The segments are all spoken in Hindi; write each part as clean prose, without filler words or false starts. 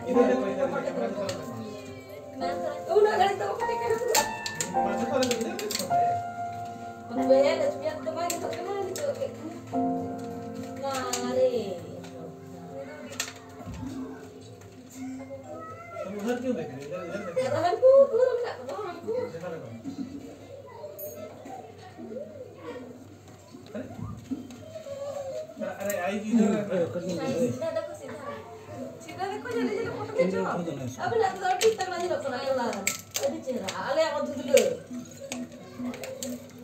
इधर देखो Una ganito ko kaya ka. मासे तो इधर देखो Ano ba yan? Biar kumain ka naman dito. Ngari. तुम उधर क्यों देख रहे हो इधर देखो Katahan ko, kurang na. Katahan ko. देखा देखो अरे आई इधर Sida ko sida. Sida ko jadi foto kejo. Apa nak tahu kita lagi nak pernah kelar. Jadi cerah. Ale aku tu dulu.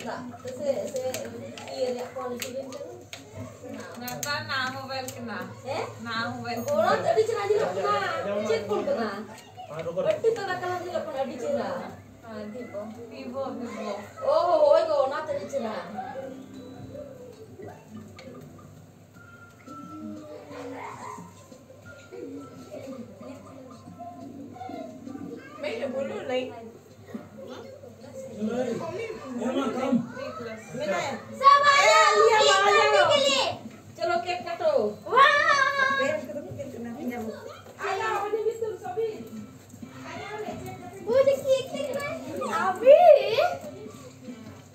Tak, saya iya dia quality ni. Nata na mobile kena. Na mobile. Orang tadi cerah dia pernah. Cek pun pernah. हां रुको Berarti tak nak kelar dia pernah di cerah. Vivo. Oh, oi go nak tadi cerah. Mấy đứa bún luôn này. एमा कम चलो केक काटो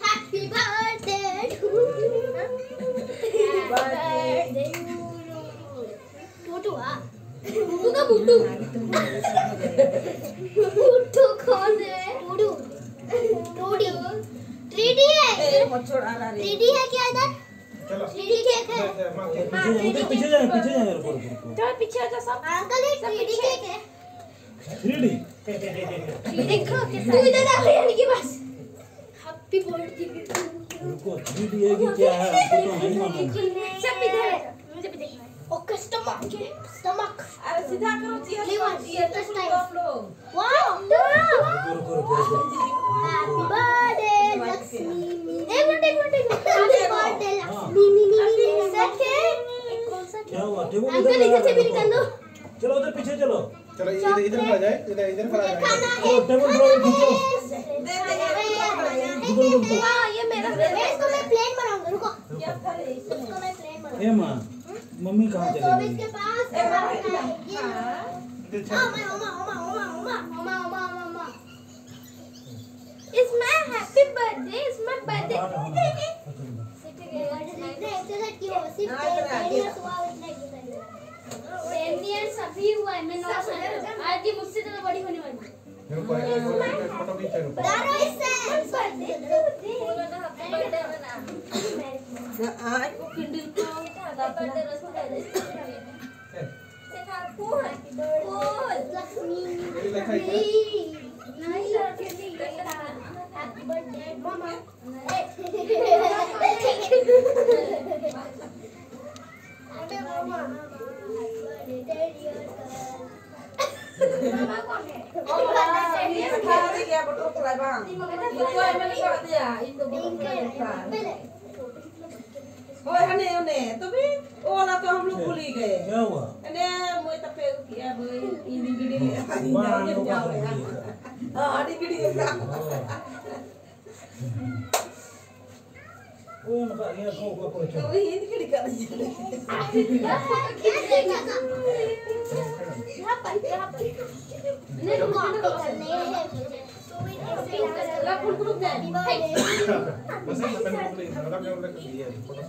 Happy birthday to Butu ah. Butu का बुटू बुटू कौन है बुटू टोडी 3D है 3D है क्या इधर चलो 3D केक है पीछे जाए रुको चलो पीछे जा सब अंकल ये 3D केक है 3D देखो तू इधर आ गया इनके पास हैप्पी बर्थडे रुको 3D है कि क्या है हमको तो नहीं मालूम सब इधर है मुझे भी देखना है ओके स्टमक अरे सीधा करो ये तो स्टाइल लोग वाओ रुको हैप्पी बर्थडे लक्ष्मी एक मिनट हैप्पी बर्थडे लक्ष्मी कौन सा क्या हुआ टेबल अंकल इधर से भी निकाल दो चलो उधर पीछे चलो चलो इधर आ जाए इधर पर आ जाए खाना ओ टेबल ड्रॉ खींचो वाह ये मेरा इसको मैं प्लेन बनाऊंगा रुको इसको मैं प्लेन बनाऊंगा ए मां मम्मी कहां चली तो गई इसके पास ये ओमा It's my happy birthday. It's my birthday. अभी हुआ है मैं 9 साल आज ये मुझसे ज़्यादा बड़ी होने वाली है फोटो खींचो दारो इससे आज को किंडल को बर्थडे रोज को लक्ष्मी नहीं हैप्पी बर्थडे मामा मामा कौन है ये खा गया बटो को लाई bang itu emang enggak dia itu bukan ओए हने ओने तभी ओला तो हम लोग भूल ही गए क्या हुआ अने मोय तपे किया बोय इनी गिड़ी वहां लोग हां आड़ी गिड़ी ओ मका ये को को तो ये गिड़ी कर यहाँ पर नहीं कॉपी करने हैं ला फुल ग्रुप दे बस ये अपन को मतलब जो लग दिया फोटो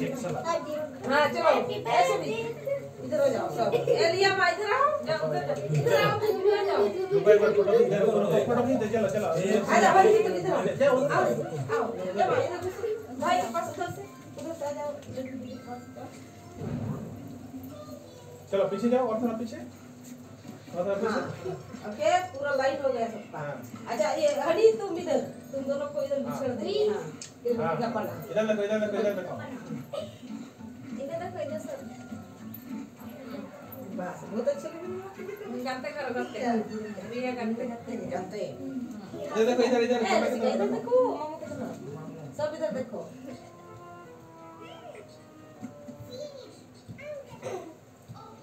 केक साला हां चलो ऐसे भी इधर हो जाओ सब एलिया भाई इधर आओ जाओ उधर आओ तुम भी आ जाओ रुको एक बार फोटो खींच चलो आ जा भाई इधर आओ जा भाई इधर भाई पास उधर से आ जाओ चलो पीछे जाओ और थोड़ा पीछे ओके पूरा लाइन हो गया सबका अच्छा ये हनी तुम इधर तुम दोनों को इधर बिछड़ दे हां इधर का पड़ा इधर देखो इधर देखो इधर सब बस बहुत अच्छे लगे गाते करो गाते रिया गाते इधर देखो इधर इधर देखो मामा को देखो सब इधर देखो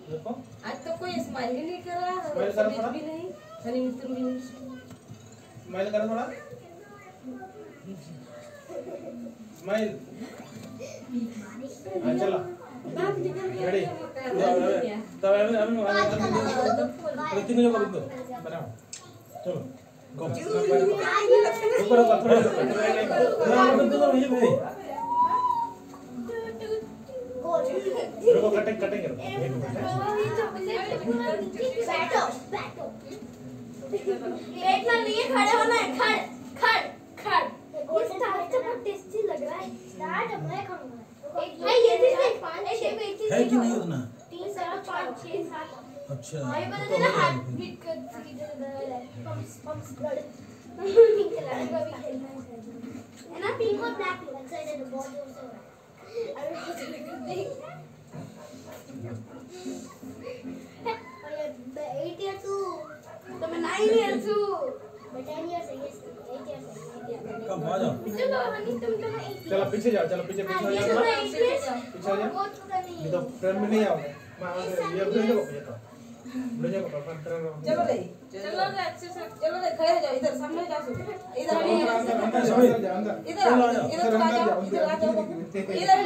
देखो आज तो कोई स्माइल ही नहीं कर रहा स्माइल करो थोड़ा भी नहीं सनी मित्र भी नहीं स्माइल करो थोड़ा स्माइल चलो रेडी तब अभी 3 जगह बिंदु बनाओ चलो गो ऊपर थोड़ा रुको कटिंग कटिंग करो बैठो बैठो बैठना नहीं है खड़े होना है खड़ खड़ खड़ ये स्टार्ट तो बहुत टेस्टी लग रहा है स्टार्ट अब मैं खाऊंगा है ये चीज है 5 6 है कि नहीं उतना 3 4 5 6 7 अच्छा ये पता चला हार्ट बीट कर पंप्स ब्लड पिंक कलर का भी खेलना है ना पिंक और ब्लैक एक्साइटेड बहुत जोर से हो रहा है अरे और ये 8 years to तो मैं 9 years to मैं 10 years है yes 8 years है कब आ जाओ चलो हनी तुम तो 8 चलो पीछे जाओ पीछे आ जाओ पीछे आ जाओ बहुत पता नहीं ये तो फ्रेम में नहीं आओगे मैं ये उधर जाओ ये तो उधर जाओ पर फ्रेम चलो रे अच्छे से चलो रे खड़े हो जाओ इधर सामने जाओ इधर अंदर इधर आ जाओ इधर आ जाओ इधर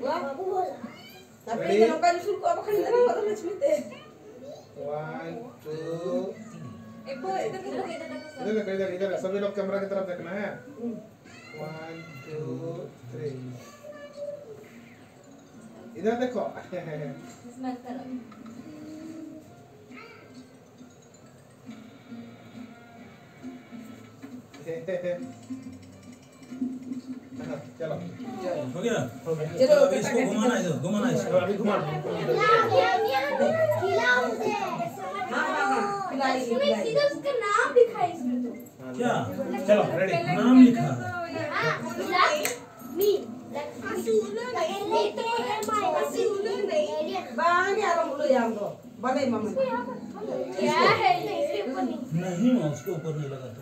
बाबू बोला tapi jangan lupa disuruh apa kan kita baru lagi 1 2 इधर सभी लोग कैमरा की तरफ देखना है 1 2 3 इधर देखो चलो हो गया चलो अभी इसको घुमाना है इसको अभी घुमा खिलाओ मुझे इसमें सीधा उसका नाम लिखा है इसमें तो क्या चलो रेडी नाम लिखा मी bang ya kamu dulu yang tuh balik mama क्या है इसके ऊपर नहीं नहीं मैं उसके ऊपर नहीं लगाता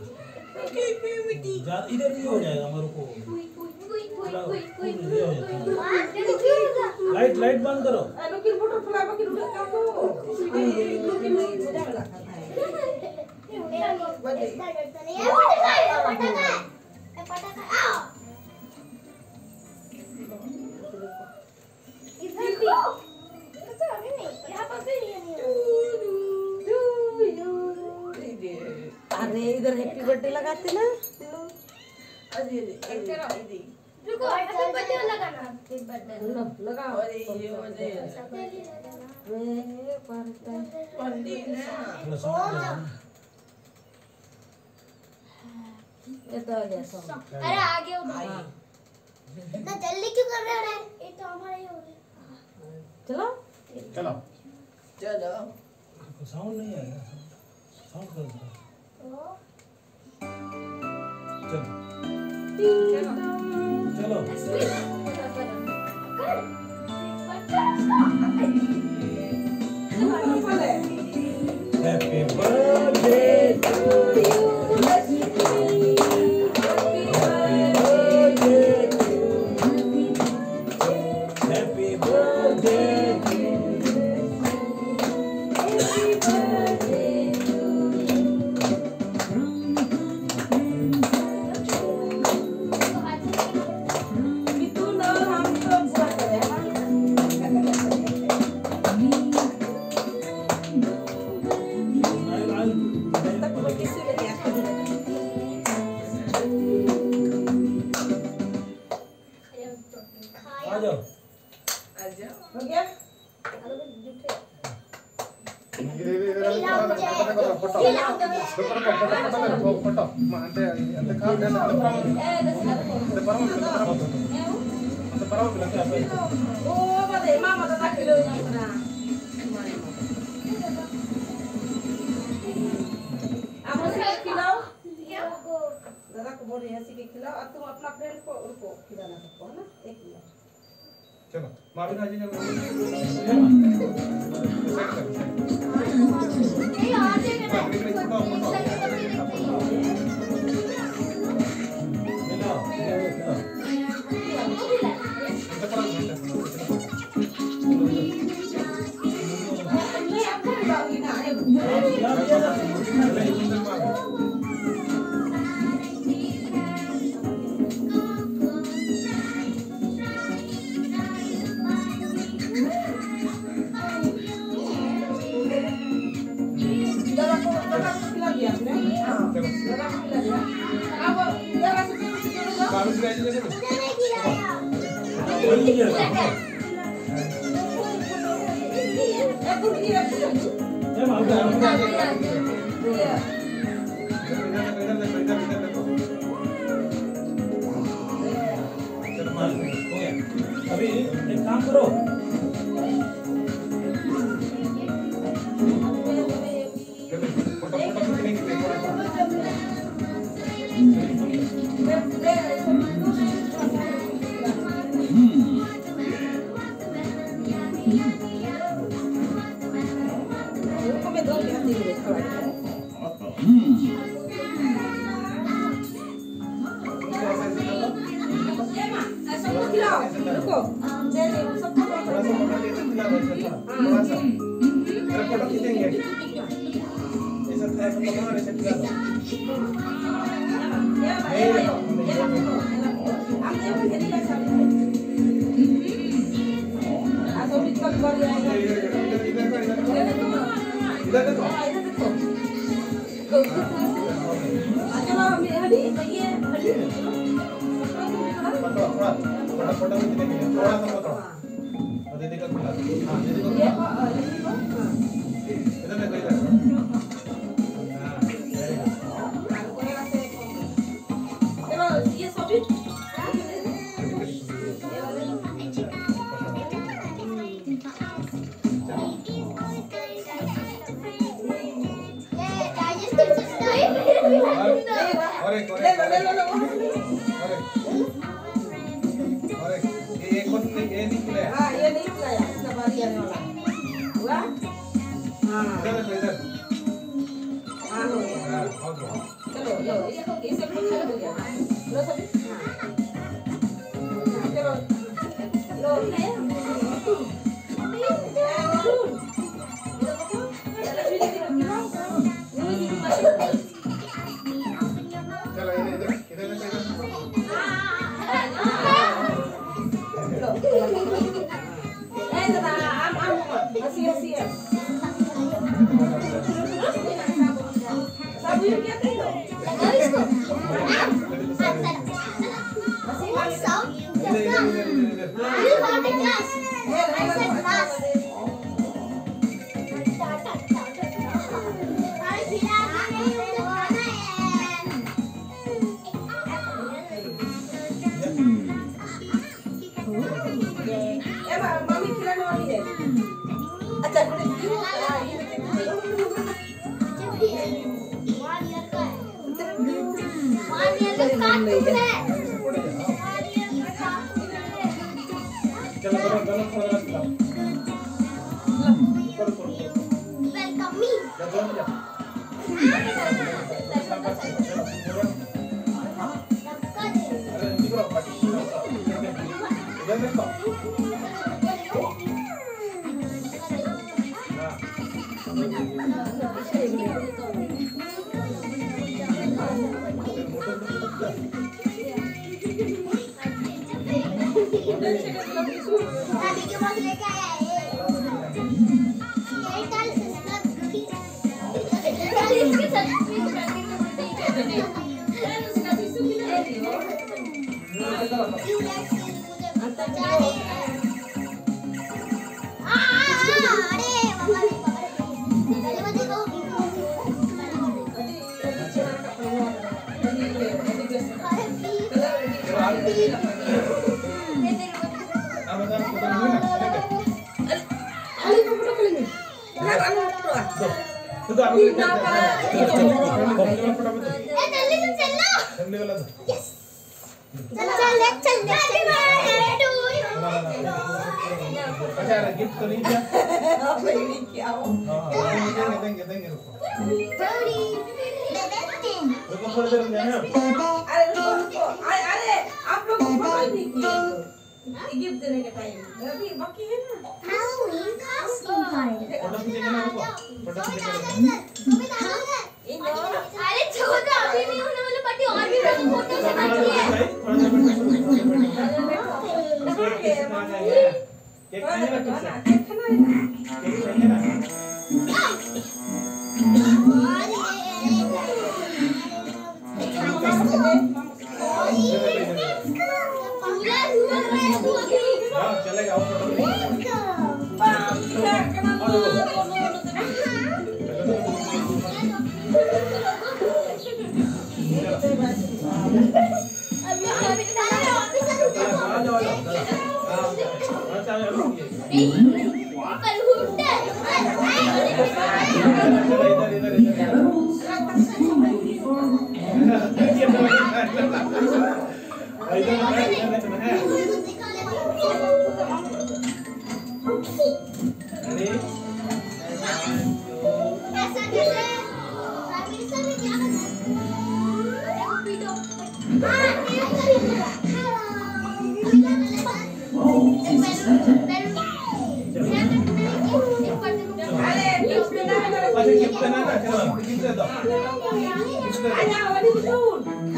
इधर ही हो जाएगा मेरे को लाइट लाइट बंद करो looking butterfly pakai dulu kamu looking udah enggak अरे इधर हैप्पी बर्थडे लगाते ना रुको हैप्पी बर्थडे लगाना हैप्पी बर्थडे लगाओ थोड़ा साउंड itu aja song अरे आगे उधर इतना जल्दी क्यों कर रहे हो ये तो हमारे ही हो गए चलो चलो साउंड नहीं आएगा साउंड कर दो चलो हैप्पी बर्थडे टू यू हो गया फोटो అంటే ఎంత కావాలి అంత పరమ oh pada mama tak kilo yang mana kamu sih kilo दादा को बोल रहे हैं कि खिलाओ और तुम अपना फ्रेंड को उनको खिलाना सबको है ना एक किलो चलो माफी खाजी ये आ जाएगा ये मालूम है हो गया अभी एक काम करो फोटो खींचेंगे ऐसा था तो कमाल ऐसे खिला दो इधर देखो फोटो खींचने के लिए थोड़ा सा पकड़ो और दीदी का खिला दो हां दीदी को इधर देखो इधर और एक ये कौन ये निकले हां ये नहीं खिलाया इसका बारी आने वाला हुआ हां इधर हां हो गया हां हो गया चलो लो इसे कुछ हो गया लो सभी चलो लो ले चलो इधर गिफ्ट तो नहीं दिया क्या हो देंगे रुको थोड़ी देर में है अरे रुको अरे आप लोग फोटो नहीं किए गिफ्ट देने का टाइम अभी बाकी है ना Halloween costume party. फोटो खींचेंगे ना रुको फोटो खींचेंगे अरे छोटा अभी नहीं होने वाला पार्टी और भी फोटो से बाकी है केक खाएंगे ना कुछ केक खाना है केक खाएंगे ना हां चलेगा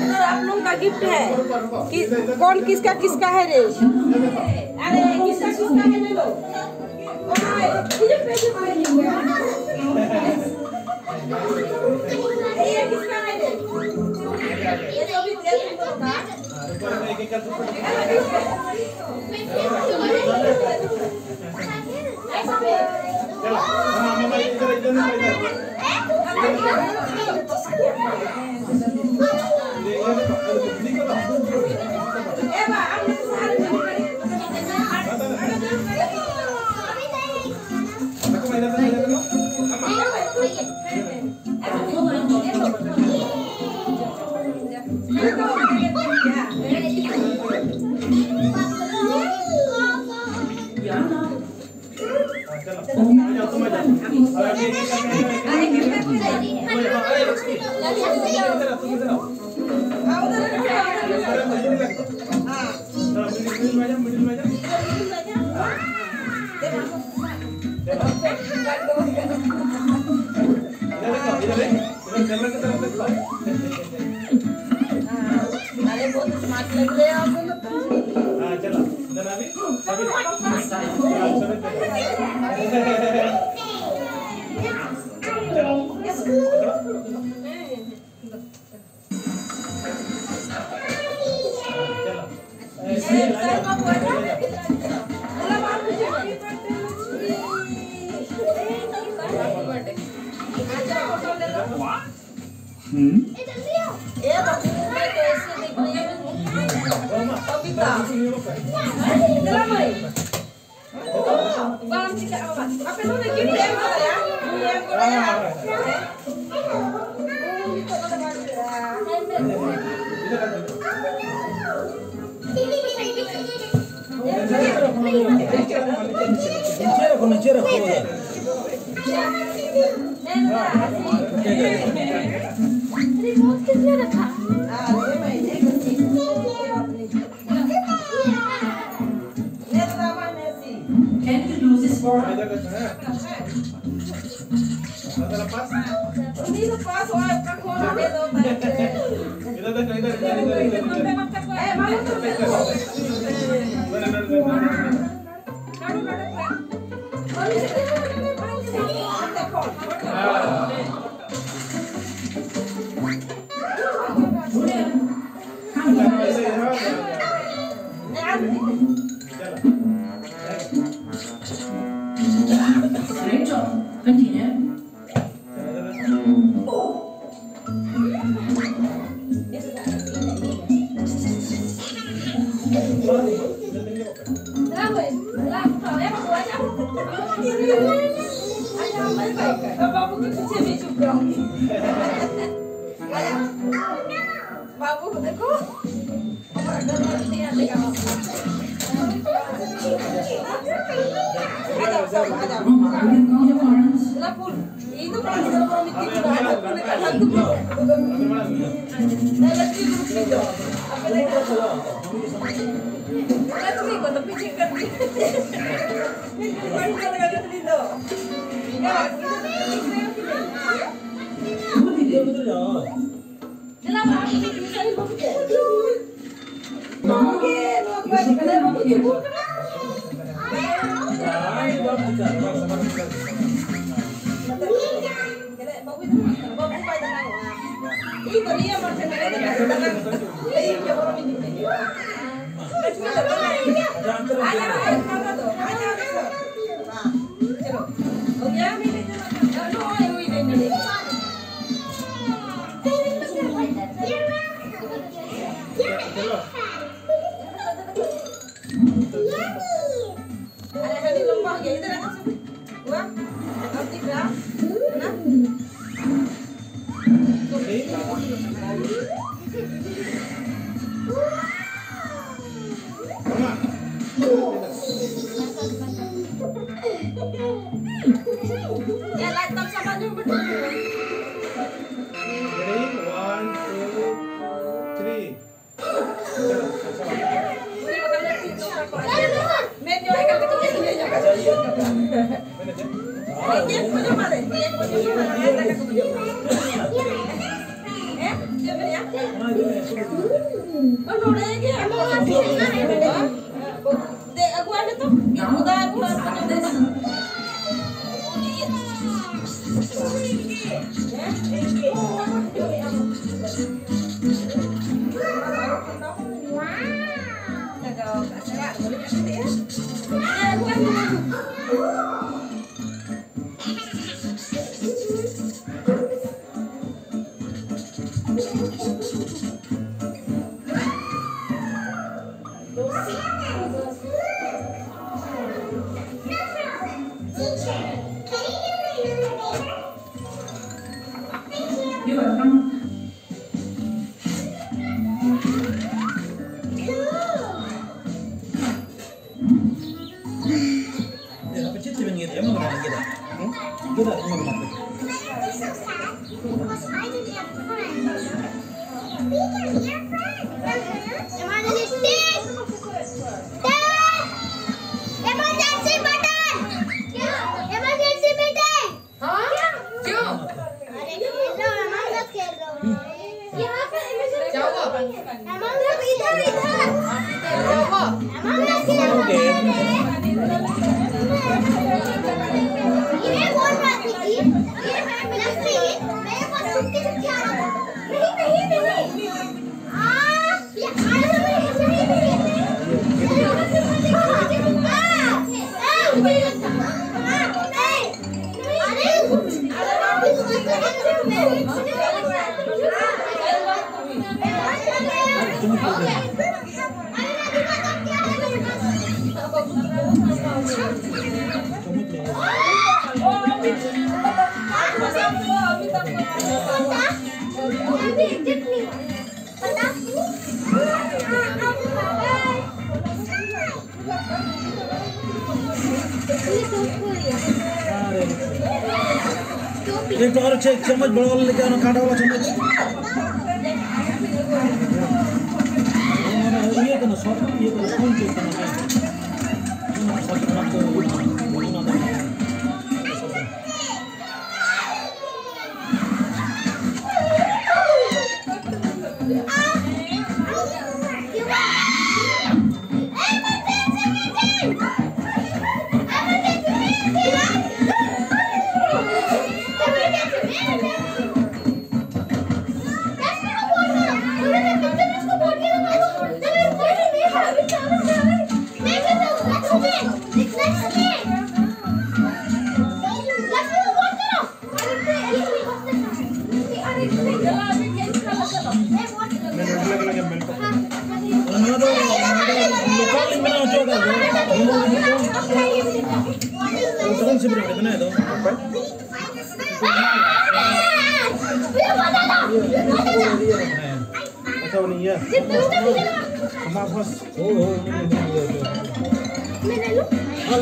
और आप लोग का गिफ्ट है कौन किसका किसका है रे अरे किसका किसका है ले लो ये पैसे मारे ये किसका है रे ये तो भी तेल का चलो हो गया चलो अरे हनी लंबा हो गया इधर आ हुआ अब दिख रहा है ना ya laptop sama aja betul ready 1 2 3 menu akan betul ini aja ini punya mana ini punya mana ada ke punya dia beri ya oh no lagi dek aku ada tuh udah aku punya des एक तो और चम्मच बड़ा वाला लेके आना कांटा वाला चम्मच ये करना सब ये करना कौन चीज करना सब करना तो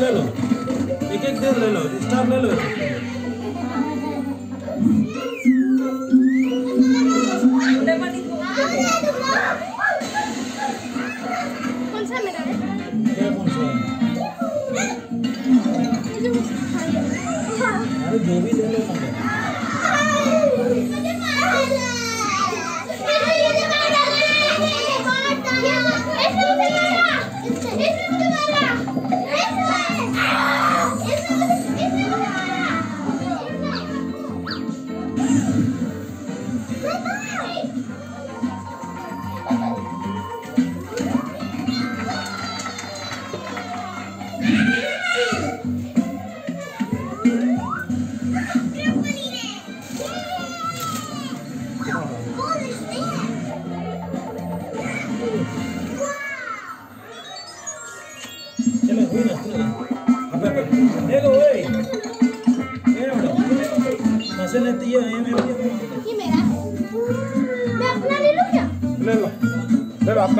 ले लो एक एक ले लो स्टार ले लो कौन सा मेरा है क्या कौन सा अरे जो भी ले लो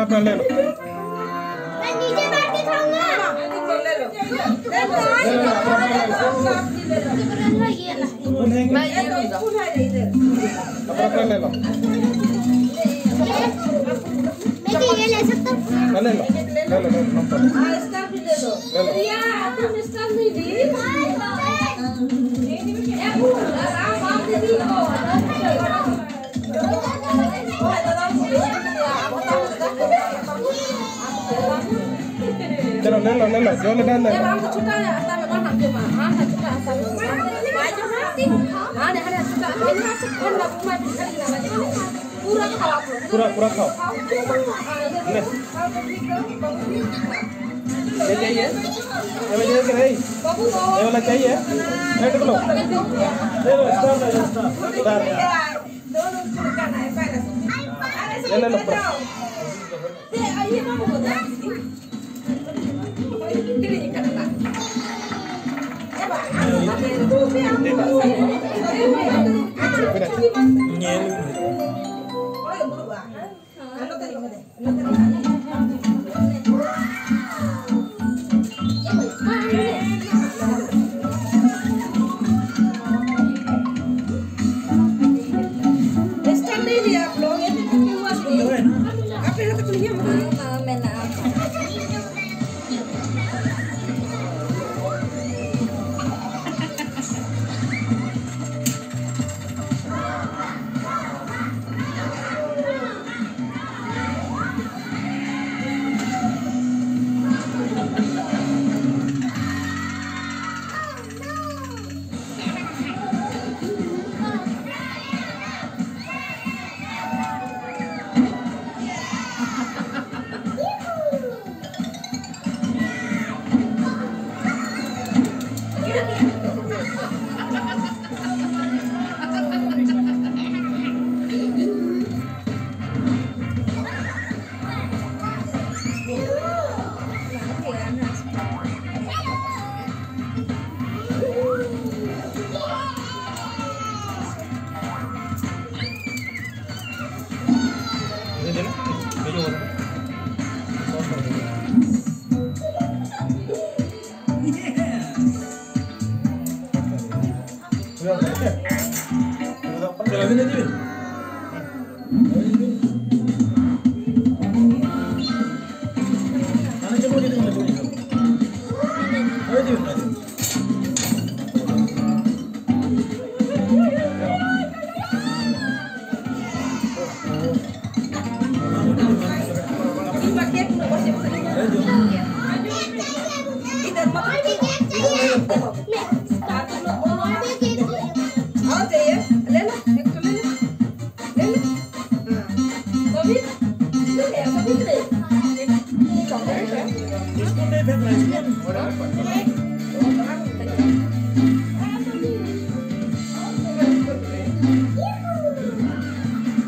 अपना ले लो। मैं नीचे बैठ के खाऊंगा। ले लो ये ना मैं ये स्पून है इधर अपना ले लो। मैं ये ले सकता हूँ। ले लो नंबर। हां स्टार भी दे दो रिया तुम स्टार नहीं दी ए पूरा आप दे दी को चलो ले लो जो ले डाल ले। हम तो छुटा है आता में हम के मां हां छुटा आता में भाई जो हाथी हां ने हने छुटा है ना कौन ना घुमा भी खड़ी ना पूरा खाओ पूरा खाओ। ये चाहिए? ये चाहिए कि नहीं? बाबू ये वाला चाहिए? रेड लो। ले लो स्टार दोनों छुटा है पहले ले लो पूरा। दे आइए बाबू को दे कितने करना ए बा तू भी हम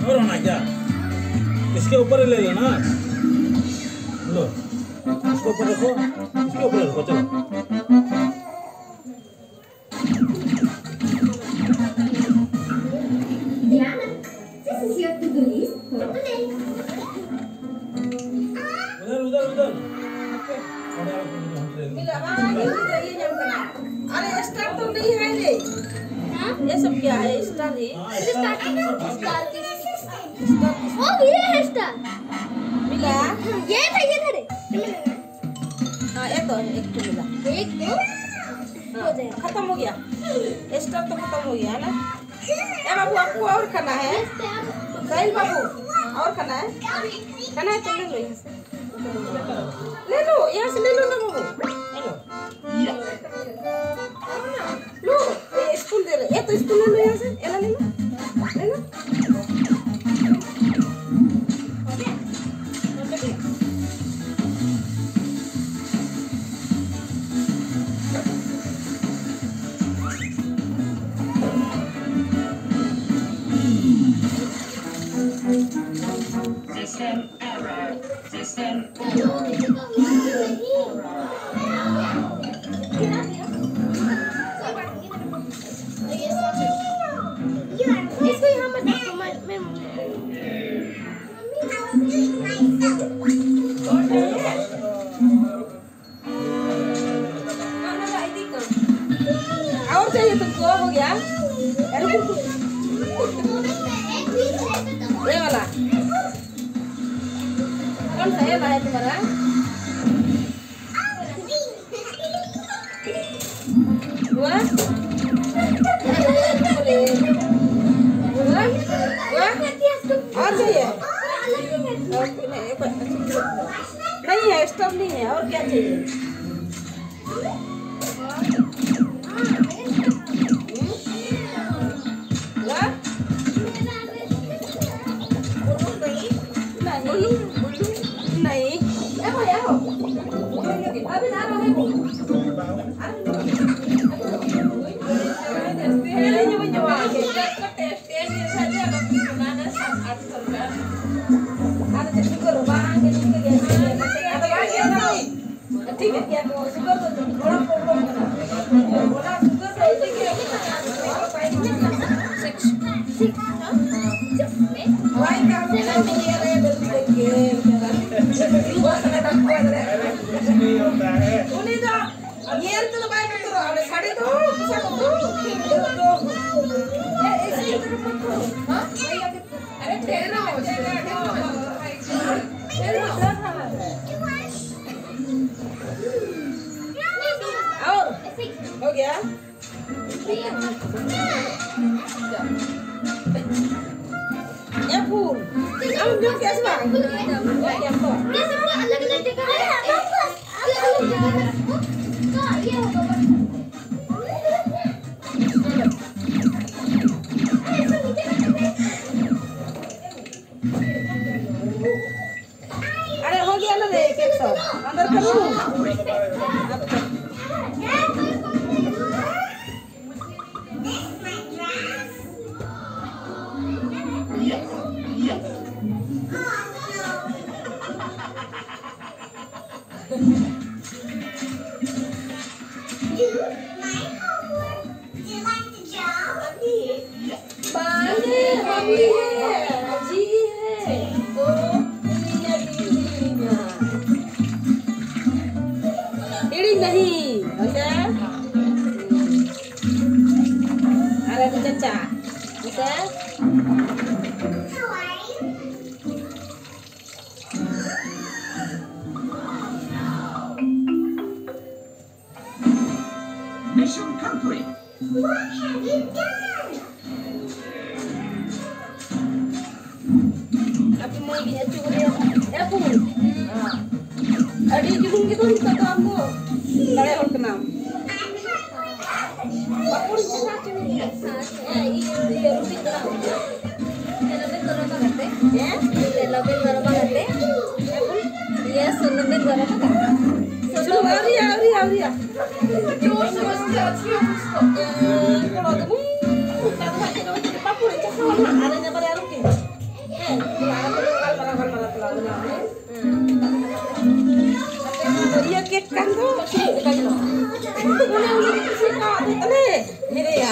और होना क्या? इसके ऊपर ले लो ना। लो इसके ऊपर रखो, इसके ऊपर रखो। चलो Diana, this is your to-do list for today. उधर मिला ये जम करना अरे स्टार तो नहीं है रे हाँ? ये सब क्या है स्टार है Oh, ये है स्टार। मिला ये था रे। हां ये तो एक तो मिला एक दो हो जाएगा। खत्म हो गया स्टार तो खत्म हो गया है ना ए बाबू आपको और खाना है साहिल बाबू और खाना है तो ले लो यहाँ से ले लो यहाँ से ले लो ना बाबू लो ये स्पून दे रहे ये तो स्पून ले लो यहाँ से ये ले लो System error. System इसको यहाँ मत चाहिए तुमको? हो गया? ये वाला कौन सा ये वाला है तुम्हारा? हुआ? और चाहिए? नहीं है, स्टोव नहीं है। और क्या चाहिए? नहीं अभी ना ठीक है क्या शुगर तो थोड़ा प्रॉब्लम बोला शुगर नहीं होता है। ये तो बाय मत करो अरे साढ़े दो ऐसा करो ये ऐसे ही तरफ मत करो हां अरे ठहरो और हो गया ये फूल हम जो कैसे मांग क्या तो ये सब अलग-अलग जगह है अलग-अलग जगह का ये होगा अरे हो गया ना रे केक सब अंदर करूं नहीं ओके अरे चाचा okay Mission complete. What have you done? Aku mau lihat juga ya aku ada juga gitu kita kamu kalau orang kenal aku cakap cuma ya iya rutin kenal ya lebih berapa kali ya lebih berapa kali sudah hari terus kalau kamu kamu hanya papua cakap ada yang baru rutin dia kek kan tuh ini ya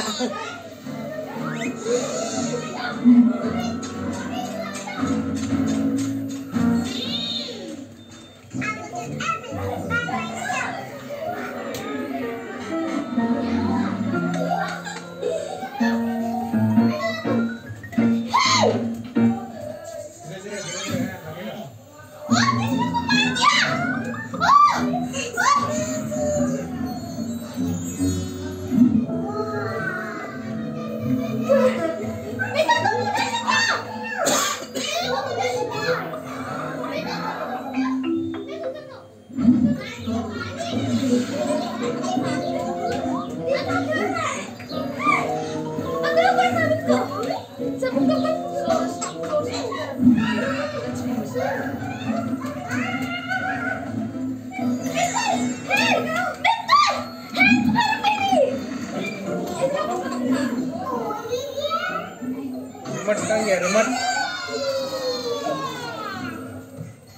Remote sekarang ya, remote.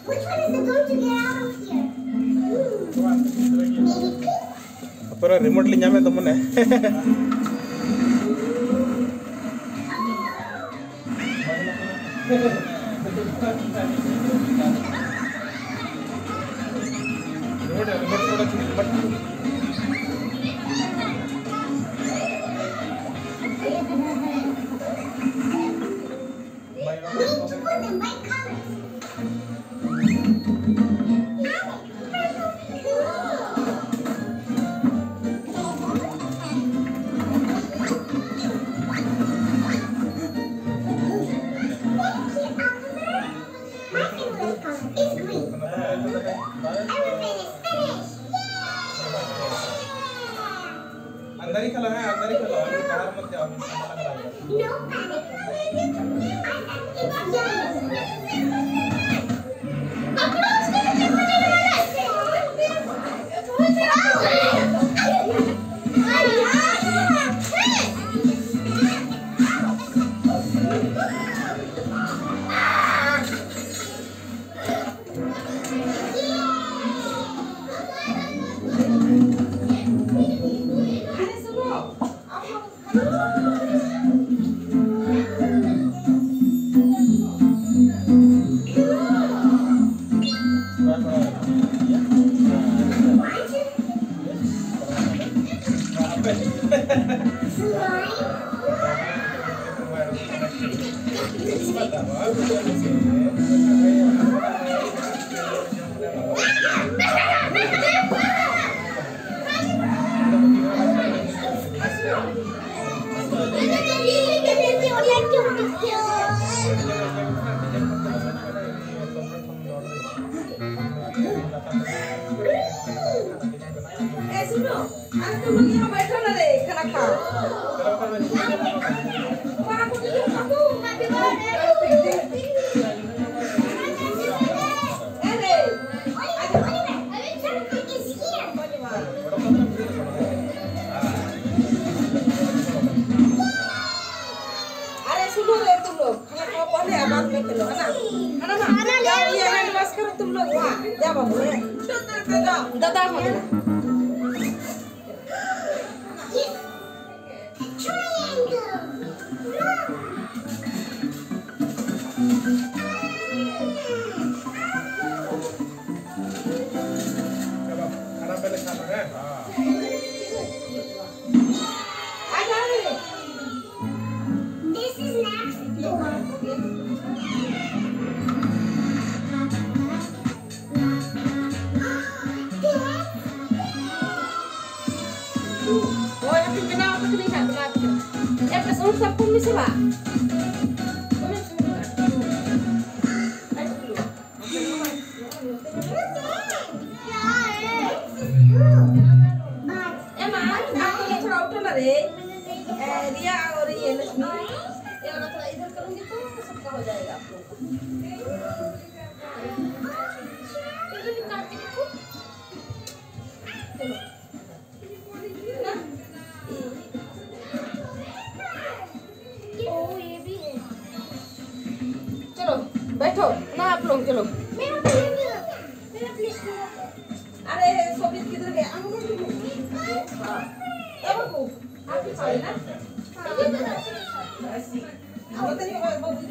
Which one is it going to get out of here? Apa remote li nyame temen ya? Remote, remote. अंदर ही खेलो है, अंदर ही खेलो, अभी बाहर मत जाओ, खाना लग रहा है। सुनो, अरे तुम लोग यहाँ बैठो ना रे, खाना खाओ। वहाँ को दीजिए, काकू, हैप्पी बर्थडे। अरे, अरे सुनो रे तुम लोग, खाना खाओ पहले, बाद में खेलो, है ना? जाओ ये हैंडवाश करो तुम लोग वहाँ, जाओ बाबू, दादा हो गया। खाना पहले खाना है। This is next. Oh, yang kenal apa kena kan? Pas urus aku mesti lah. रिया और ये लक्ष्मी ये वाला थोड़ा इधर करूंगी तो सबका हो जाएगा आप लोगों का। इधर निकालते देखो। ओ ये भी है। चलो बैठो ना आप लोग चलो। मेरा प्लेट अरे सोबित किधर गया? हाँ अब बाबू आप ही खाओ ना। ऐसी अब बताइए बाबू